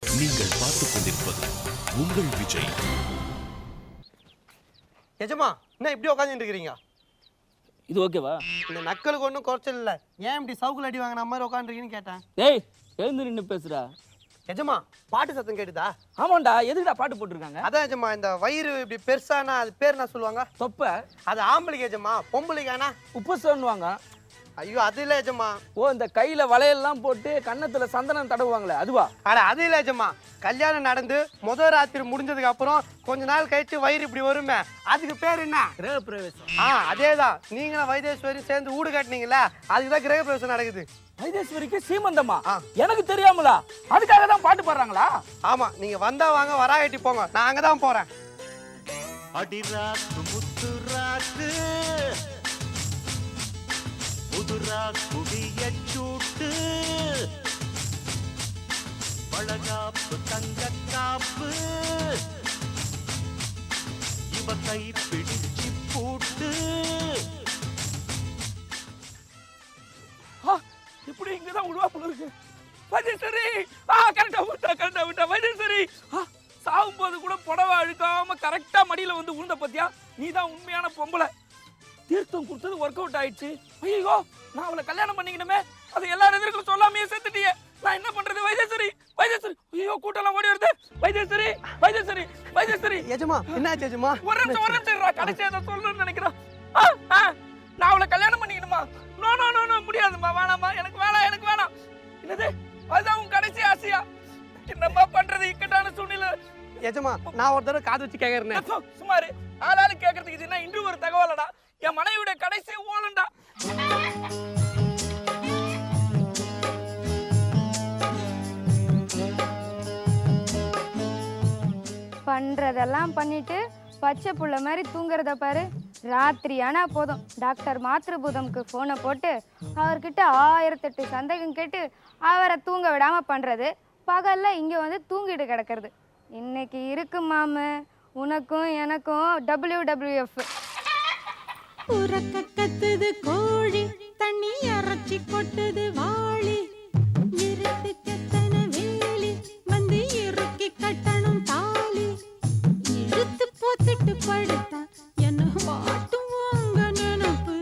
நீங்கள் பார்த்துக் கொண்டிருப்பது உங்கள் விஜய். எஜமா என்ன இப்படி உட்காந்துட்டு இருக்கிறீங்க? இது ஓகேவா? இந்த நக்கலுக்கு ஒன்றும் குறைச்சல் இல்லை. ஏன் இப்படி சவுக்குல அடி வாங்கின மாதிரி உட்காந்துருக்கீங்கன்னு கேட்டேன். டேய் எழுந்து நின்று பேசுறா. எஜமா பாட்டு சத்தம் கேட்டுதா? ஆமாண்டா, எதுக்குடா பாட்டு போட்டிருக்காங்க? அதான் எஜமா, இந்த வயிறு இப்படி பெருசானா அது பேர் என்ன சொல்லுவாங்க? தொப்ப. அது ஆம்பளைக்கு எஜமா, பொம்பளைக்கானா உப்பு சொல்லுவாங்க. ஐயோ அது இல்லை எஜமா. ஓ, இந்த கையில வளையல்லாம் போட்டு கன்னத்துல சந்தனம் தடவுவாங்களே அதுவா? அட அது இல்லை எஜமா, கல்யாணம் நடந்து முதல் ராத்திரி முடிஞ்சதுக்கு அப்புறம் கொஞ்ச நாள் கழிச்சு வயிறு இப்படி வருமே, அதுக்கு பேர் என்ன? கிரக பிரவேசம். அதேதான். நீங்களும் வைத்தேஸ்வரி சேர்ந்து வீடு கட்டினீங்களா, அதுக்குதான் கிரக பிரவேசம் நடக்குது. வைத்தேஸ்வரிக்கு சீமந்தமா? எனக்கு தெரியாமலா? அதுக்காக தான் பாட்டு பாடுறாங்களா? ஆமா, நீங்க வந்தா வாங்க, வராகட்டி போங்க, நான் அங்கதான் போறேன். அடிராக்கு முத்துராக்கு புதுரா குடிய சூட்டு பழகாப்பு தங்க காப்பு இவ கை பிடிச்சு பூட்டு. இப்படி இங்கதான் உருவா போல இருக்கு. வைத்தேஸ்வரி கரெக்டா விட்டா வைத்தேஸ்வரி. சாகும் போது கூட புடவை அழுக்காம கரெக்டா மடியில வந்து உழுந்த பத்தியா? நீ தான் உண்மையான பொம்பளை. தீர்த்தம் கொடுத்தது ஒர்க் அவுட் ஆயிடுச்சு. ஐயோ, நான் அவளை கல்யாணம் பண்ணிக்கணுமே, அது எல்லாரும் எதிர்க்கும் சொல்லாமையே செத்துட்டியே. நான் என்ன பண்றது? வைத்தேஸ்வரி வைத்தேஸ்வரி. ஐயோ, கூட்டெல்லாம் ஓடி வருது. வைத்தேஸ்வரி வைத்தேஸ்வரி வைத்தேஸ்வரி. எஜமா என்னாச்சு எஜமா? ஒரு நிமிஷம் கடைசியா அதை சொல்லணும்னு நினைக்கிறேன். நான் அவளை கல்யாணம் பண்ணிக்கணுமா? நோ நோ நோ நோ, முடியாதுமா, வேணாமா, எனக்கு வேணாம். என்னது? அதுதான் உன் கடைசி ஆசையா? என்னம்மா பண்றது இக்கட்டான சூழ்நிலை? எஜமா, நான் ஒரு தடவை காது வச்சு கேக்குறேன். சுமாரு ஆளாளு கேட்கறதுக்கு இது என்ன இன்று ஒரு தகவலடா? என் மனைவியோட கடைசி ஓலண்டா. பண்றதெல்லாம் பண்ணிட்டு பச்சை புள்ள மாதிரி தூங்குறத பாரு. ராத்திரி ஆனா போதும், டாக்டர் மாத்ருபூதம்க்கு போனை போட்டு அவர்கிட்ட 1008 சந்தேகம் கேட்டு அவரை தூங்க விடாம பண்றது. பகல்ல இங்க வந்து தூங்கிட்டு கிடக்கிறது. இன்னைக்கு இருக்கு மாமு உனக்கும் எனக்கும் WWF. உறக்க கத்துது கோழி, தண்ணி அரைச்சி கொட்டுது வாளி, இருட்டு கத்தன வேலி, வந்து இறுக்கி கட்டணும் தாலி, இழுத்து போத்துட்டு படுத்தா என்ன வாட்டுவாங்க நினப்பு,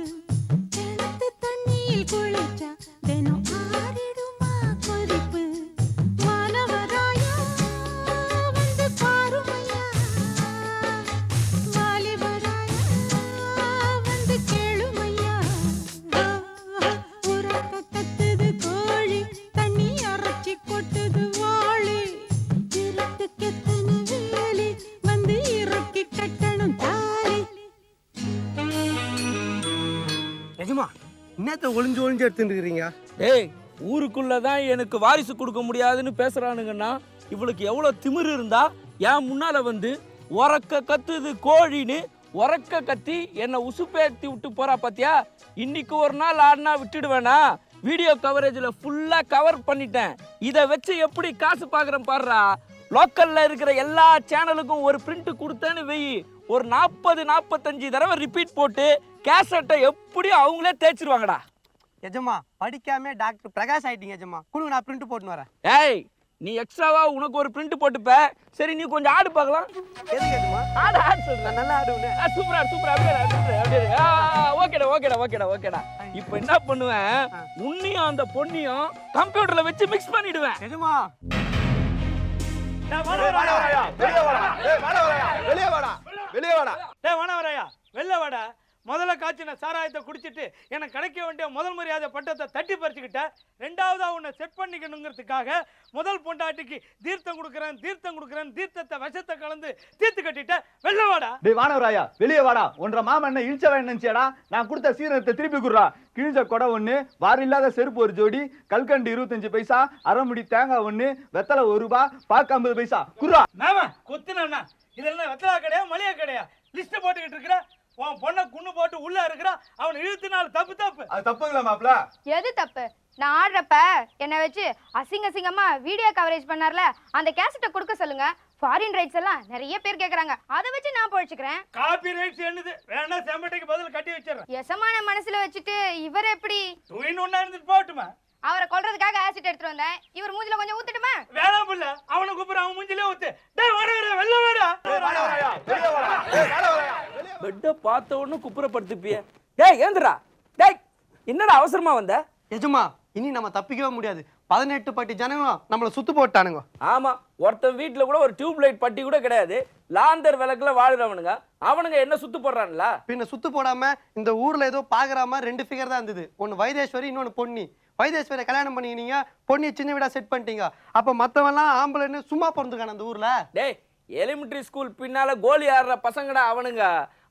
கிணத்து தண்ணியில் குளிச்சா தினம் ஆறிடுமா கொதிப்பு, வானவராயா வந்து பாருமையா, வாலிபராயா வந்து கேளுமையா, உறக்க கத்துது கோழி, தண்ணி அரைச்சி கொட்டுது வாளி, இருட்டு கெத்தன வேலி, வந்து இறுக்கி கட்டணும் தாலி. எஜமா என்னத்த ஒளிஞ்சு எடுத்துட்டு இருக்கிறீங்க? ஏய், ஊருக்குள்ளதான் எனக்கு வாரிசு கொடுக்க முடியாதுன்னு பேசுறானுங்கன்னா இவளுக்கு எவ்வளவு திமிரு இருந்தா என் முன்னால வந்து உறக்க கத்துது கோழின்னு உறக்க கத்தி என்னை உசுப்பேத்தி விட்டு போறா பாத்தியா? இன்னைக்கு ஒரு நாள் ஆடினா விட்டுடுவேனா? வீடியோ கவரேஜ்ல ஃபுல்லா கவர் பண்ணிட்டேன். இதை வச்சு எப்படி காசு பாக்குறேன் பாடுறா. லோக்கல்ல இருக்கிற எல்லா சேனலுக்கும் ஒரு பிரிண்ட் கொடுத்தேன்னு வெயி, ஒரு 40-45 தடவை ரிப்பீட் போட்டு கேசட்டை எப்படி அவங்களே தேய்ச்சிருவாங்கடா. எஜமா படிக்காம டாக்டர் பிரகாஷ் ஆயிட்டீங்க எஜமா. குடுங்க, நான் பிரிண்ட் போட்டு வரேன். ஏய், நீ எக்ஸ்ட்ராவா உனக்கு ஒரு பிரிண்ட் போட்டுப்ப. சரி, நீ கொஞ்சம் ஆடு பார்க்கலாம். எதுக்கு எஜமா? ஆடு சொல்றேன். நான் நல்லா ஆடுவேன். சூப்பரா ஓகேடா. இப்போ என்ன பண்ணுவேன், உன்னையும் அந்த பொண்ணையும் கம்ப்யூட்டர்ல வச்சு மிக்ஸ் பண்ணிடுவேன். எஜமா வெளியே வாடா. முதல்ல காய்ச்சின சாராயத்தை குடிச்சிட்டு எனக்கு கிடைக்க வேண்டிய முதல் மரியாதை பட்டத்தை தட்டி பறிச்சுக்கிட்ட. ரெண்டாவதா உன்னை செட் பண்ணிக்கணுங்கிறதுக்காக முதல் பொண்டாட்டிக்கு தீர்த்தம் கொடுக்குறேன் தீர்த்தத்தை விஷத்தை கலந்து தீர்த்து கட்டிட்ட. வெளில வாடா. டேய் வானவராயா, வெளியே வாடா. ஒன்றரை மாமன் என்ன இழிச்ச வேணும் நினைச்சேடா? நான் கொடுத்த சீரகத்தை திருப்பி குடுறா. கிழிஞ்ச கொடை ஒண்ணு, வாரி இல்லாத செருப்பு ஒரு ஜோடி, கல்கண்டு 25 பைசா, அரைமுடி தேங்காய் ஒண்ணு, வெத்தலை 1 ரூபாய், பாக்கு 50 பைசா குர்ரா. நாம கொத்துனா இதெல்லாம் வெத்தலா கடையா மளிகை கடையா? லிஸ்ட் போட்டுக்கிட்டு இருக்கிற. உன் பொண்ணை குண்ணு போட்டு உள்ள இருக்கிறா, அவனை இழுத்துனால தப்பு. அது தப்புங்களா மாப்ள? எது தப்பு? நான் ஆடுறப்ப என்னை வச்சு அசிங்கமா வீடியோ கவரேஜ் பண்ணார்ல, அந்த கேசட்டை கொடுக்க சொல்லுங்க. ஃபாரின் ரைட்ஸ் எல்லாம் நிறைய பேர் கேக்குறாங்க, அதை வச்சு நான் பொழைச்சுக்கிறேன். காப்பி ரைட்ஸ் என்னது? வேணா செம்மட்டைக்கு பதில் கட்டி வச்சிடுறேன். எசமான மனசுல வச்சுட்டு இவர் எப்படி? தூயின் ஒண்ணா இருந்துட்டு போட்டுமா. அவரை கொல்றதுக்காக ஆசிட் எடுத்துட்டு வந்தேன். இவர் மூஞ்சில கொஞ்சம் ஊத்துட்டுமா? வேணாம் புள்ள, அவனை கூப்பிடுற, அவன் மூஞ்சிலே ஊத்து. டேய் வாடா, வெள்ள வாடா. பெட்டை பார்த்த உடனே குப்புறப்படுத்திப்பிய. டேய் ஏந்திரா. டேய் என்னடா அவசரமா வந்த? எஜமா இனி நம்ம தப்பிக்கவே முடியாது. 18 பட்டி ஜனங்களும் நம்மளை சுத்து போட்டானுங்க. ஆமா, ஒருத்தன் வீட்டுல கூட ஒரு டியூப் லைட் பட்டி கூட கிடையாது. லாந்தர் விளக்குல வாழுறவனுங்க அவனுங்க என்ன சுத்து போடுறான்ல. பின்ன சுத்து போடாம இந்த ஊர்ல ஏதோ பாக்குறாம 2 ஃபிகர் தான் இருந்தது. ஒன்னு வைத்தேஸ்வரி, இன்னொன்னு பொன்னி. வைத்தேஸ்வரியை கல்யாணம் பண்ணிக்கினீங்க, பொன்னியை சின்ன வீடா செட் பண்ணிட்டீங்க. அப்ப மத்தவெல்லாம் ஆம்பளைன்னு சும்மா பிறந்துக்கான அந்த ஊர்ல. டேய் எலிமெண்டரி ஸ்கூல் பின்னால கோலி ஆடுற பசங்கடா அவனுங்க.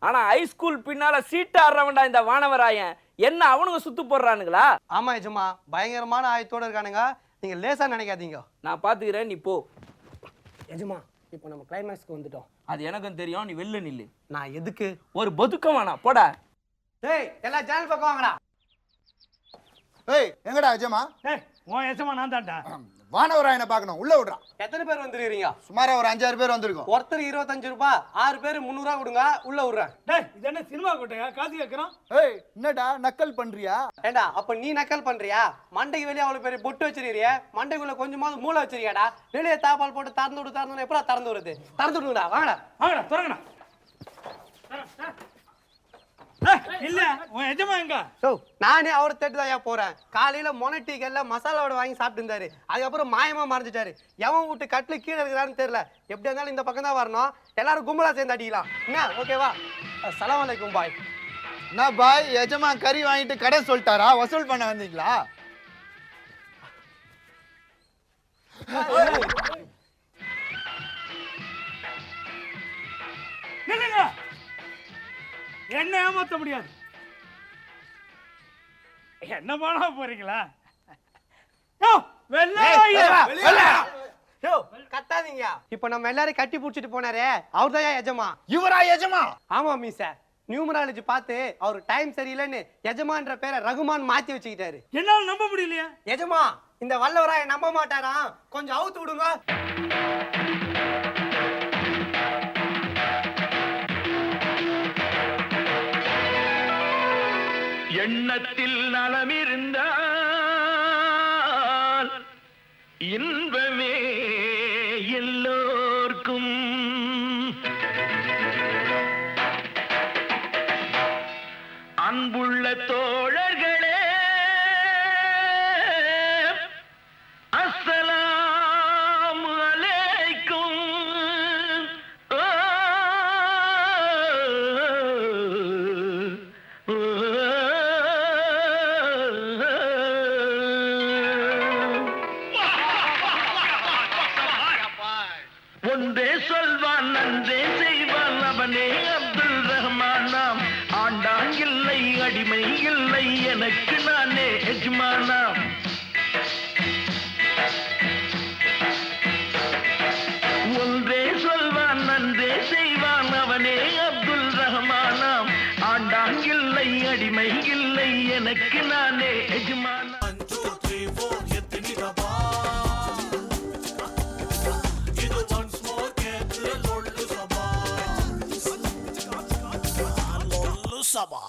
ஆனா ஹை ஸ்கூல் பின்னால சீட்டு ஆடுறவன்டா இந்த வானவராயன். என்ன அவனுங்க சுத்து போடுறானுங்களா? ஆமா எஜமா, பயங்கரமான ஆயத்தோட இருக்கானுங்க. நீங்க லேசா நினைக்காதீங்க. நான் பாத்துக்கிறேன், நீ போ. எஜமா இப்போ நம்ம கிளைமேக்ஸ்க்கு வந்துட்டோம். அது எனக்கும் தெரியும், நீ வெளில நில்லு. நான் எதுக்கு? ஒரு பதுக்கம் வேணாம், போடா. டேய் எல்லா சேனல் பக்கம் வாங்கடா. ஏய் எங்கடா எஜமா? டேய் உன் எசமா நான் தான்டா. வானவராயனை பார்க்கணும், உள்ள விடுறான். எத்தனை பேர் வந்துருக்கீங்க? சுமாரா ஒரு 5-6 பேர் வந்திருக்கோம். ஒருத்தர் 25 ரூபாய், 6 பேர் 300 ரூபா கொடுங்க, உள்ள விடுறேன். டேய் இது என்ன சினிமா கோட்டையா? காசு கேட்கறோம். ஏய் என்னடா நக்கல் பண்றியா? ஏண்டா அப்ப நீ நக்கல் பண்றியா? மண்டைக்கு வெளியே அவ்வளவு பெரிய பொட்டு வச்சிருக்கிறிய, மண்டைக்குள்ள கொஞ்சமாவது மூளை வச்சிருக்கியாடா? வெளியே தாப்பால் போட்டு திறந்து விடு எப்படா திறந்து வருது? திறந்து விடுங்கடா, வாங்கடா வாங்கடா திறங்கடா. இல்ல உன் எஜமா எங்க? நானே அவரை தேட்டு தான் போறேன். காலையில மொனட்டிக்கல்ல மசாலாவோட வாங்கி சாப்பிட்டு இருந்தாரு. அதுக்கப்புறம் மாயமா மறைஞ்சிட்டாரு. எவன் வீட்டு கட்டில கீழே இருக்கிறான்னு தெரியல. எப்படி இருந்தாலும் இந்த பக்கம் தான் வரணும். எல்லாரும் கும்பலா சேர்ந்து அடிக்கலாம். என்ன ஓகேவா? அஸ்ஸலாமு அலைக்கும் பாய். என்ன பாய், எஜமா கறி வாங்கிட்டு கடை சொல்லிட்டாரா? வசூல் பண்ண வந்தீங்களா? நில்லுங்க. என்ன ஏமாத்த முடியாது. என்ன பண்ண போறீங்களா? கத்தாதீங்க. இப்ப நம்ம எல்லாரும் கட்டி புடிச்சிட்டு போனாரே, அவர்தான் எஜமா. இவரா எஜமா? ஆமா மீச, நியூமராலஜி பார்த்து அவர் டைம் சரியில்லைன்னு எஜமான்ற பேரை ரகுமான் மாத்தி வச்சுக்கிட்டாரு. என்னால நம்ப முடியலையா? எஜமா இந்த வல்லவராய நம்ப மாட்டாராம், கொஞ்சம் அவுத்து விடுங்க. எண்ணத்தில் நலமிருந்தால் இன்பமே எல்லோர்க்கும். அன்புள்ள தோழர்களே, அஸ்ஸலாமு அலைக்கும். ஒன்றே சொல்வான் நன்றே செய்வான், அவனே அப்துல் ரஹ்மானாம். ஆண்டான் இல்லை அடிமை இல்லை, எனக்கு நானே எஜமானாம். ஒன்றே சொல்வான் நன்றே செய்வான், அவனே அப்துல் ரஹ்மானாம். ஆண்டான் இல்லை அடிமை இல்லை, எனக்கு நானே எஜமானாம். Sabah.